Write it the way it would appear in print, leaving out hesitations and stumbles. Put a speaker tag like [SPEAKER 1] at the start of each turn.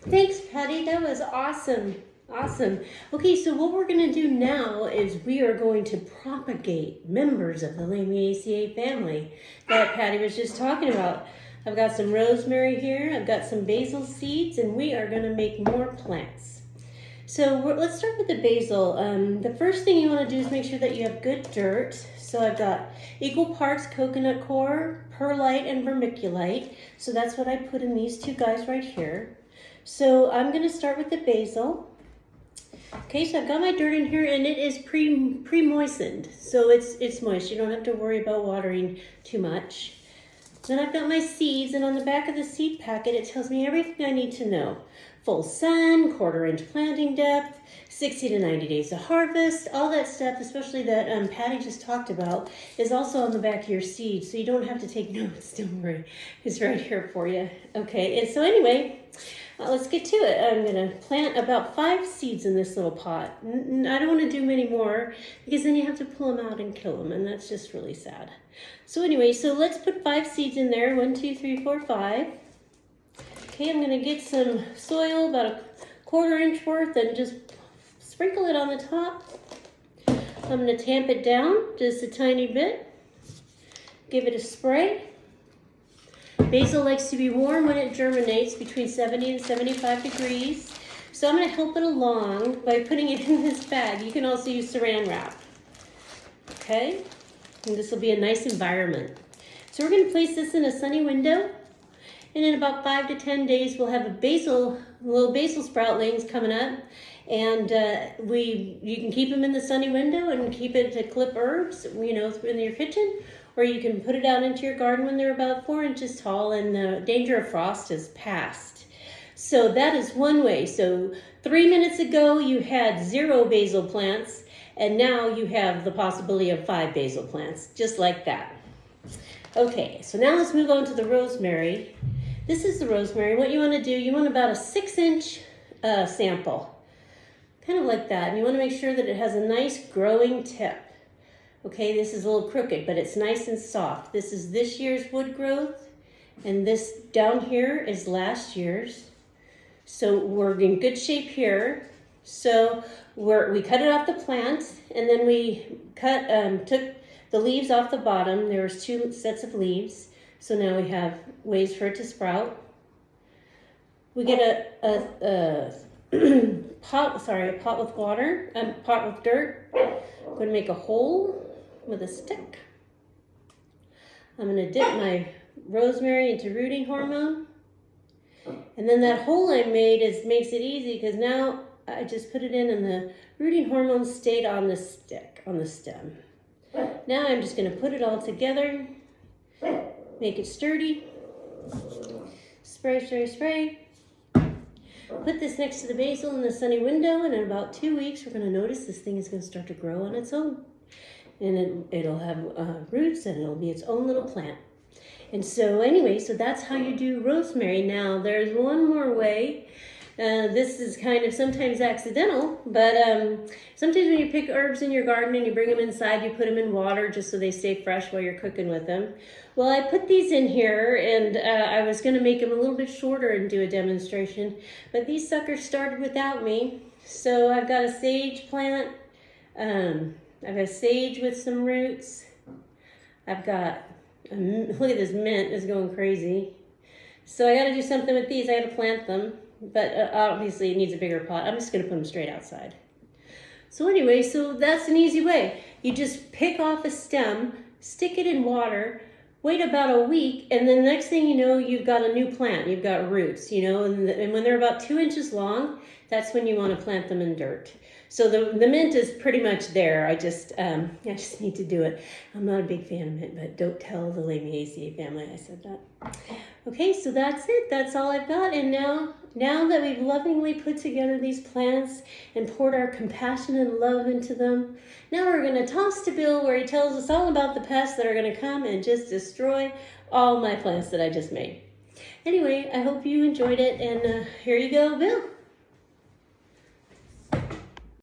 [SPEAKER 1] Thanks, Patty. That was awesome. Awesome. Okay, so what we're going to do now is we are going to propagate members of the Lamiaceae family that Patty was just talking about. I've got some rosemary here, I've got some basil seeds, and we are going to make more plants. So let's start with the basil. The first thing you want to do is make sure that you have good dirt. So I've got equal parts coconut coir, perlite, and vermiculite. So that's what I put in these two guys right here. So I'm going to start with the basil. Okay, so I've got my dirt in here, and it is pre-moistened, so it's moist. You don't have to worry about watering too much. Then I've got my seeds, and on the back of the seed packet, it tells me everything I need to know. Full sun, 1/4 inch planting depth, 60 to 90 days to harvest, all that stuff, especially that Patty just talked about, is also on the back of your seed, so you don't have to take notes, don't worry. It's right here for you. Okay, and so anyway, let's get to it. I'm going to plant about 5 seeds in this little pot. I don't want to do many more because then you have to pull them out and kill them, and that's just really sad. So anyway, so let's put 5 seeds in there. 1, 2, 3, 4, 5. Okay, I'm going to get some soil, about 1/4 inch worth, and just sprinkle it on the top. I'm going to tamp it down just a tiny bit. Give it a spray. Basil likes to be warm when it germinates, between 70 and 75 degrees. So I'm going to help it along by putting it in this bag. You can also use saran wrap. Okay, and this will be a nice environment. So we're going to place this in a sunny window. And in about 5 to 10 days, we'll have little basil sproutlings coming up. And you can keep them in the sunny window and keep it to clip herbs, in your kitchen. Or you can put it out into your garden when they're about 4 inches tall and the danger of frost is past. So that is one way. So 3 minutes ago, you had 0 basil plants. And now you have the possibility of 5 basil plants, just like that. Okay, so now let's move on to the rosemary. This is the rosemary. What you want to do, you want about a 6-inch sample, kind of like that. And you want to make sure that it has a nice growing tip. Okay, this is a little crooked, but it's nice and soft. This is this year's wood growth, and this down here is last year's. So we're in good shape here. So we cut it off the plant, and then we took the leaves off the bottom. There was 2 sets of leaves. So now we have ways for it to sprout. We get a pot with water, a pot with dirt. I'm going to make a hole with a stick. I'm going to dip my rosemary into rooting hormone. And then that hole I made makes it easy because now I just put it in and the rooting hormone stayed on the stick, on the stem. Now I'm just going to put it all together, make it sturdy, spray, spray, spray. Put this next to the basil in the sunny window, and in about 2 weeks, we're going to notice this thing is going to start to grow on its own. And it'll have roots, and it'll be its own little plant. And so anyway, so that's how you do rosemary. Now, there's one more way. This is kind of sometimes accidental, but sometimes when you pick herbs in your garden and you bring them inside, you put them in water just so they stay fresh while you're cooking with them. Well, I put these in here, and I was going to make them a little bit shorter and do a demonstration, but these suckers started without me. So I've got a sage plant. I've got sage with some roots. I've got, look at this mint is going crazy. So I got to do something with these. I got to plant them. But obviously it needs a bigger pot. I'm just going to put them straight outside. So anyway, so that's an easy way. You just pick off a stem, stick it in water, wait about a week, and then the next thing you know, you've got a new plant. You've got roots, and when they're about 2 inches long, that's when you want to plant them in dirt. So the mint is pretty much there. I just need to do it. I'm not a big fan of mint, but don't tell the Lamiaceae family I said that. Okay, so that's it. That's all I've got. And now that we've lovingly put together these plants and poured our compassion and love into them, now we're going to toss to Bill where he tells us all about the pests that are going to come and just destroy all my plants that I just made. Anyway, I hope you enjoyed it, and here you go, Bill.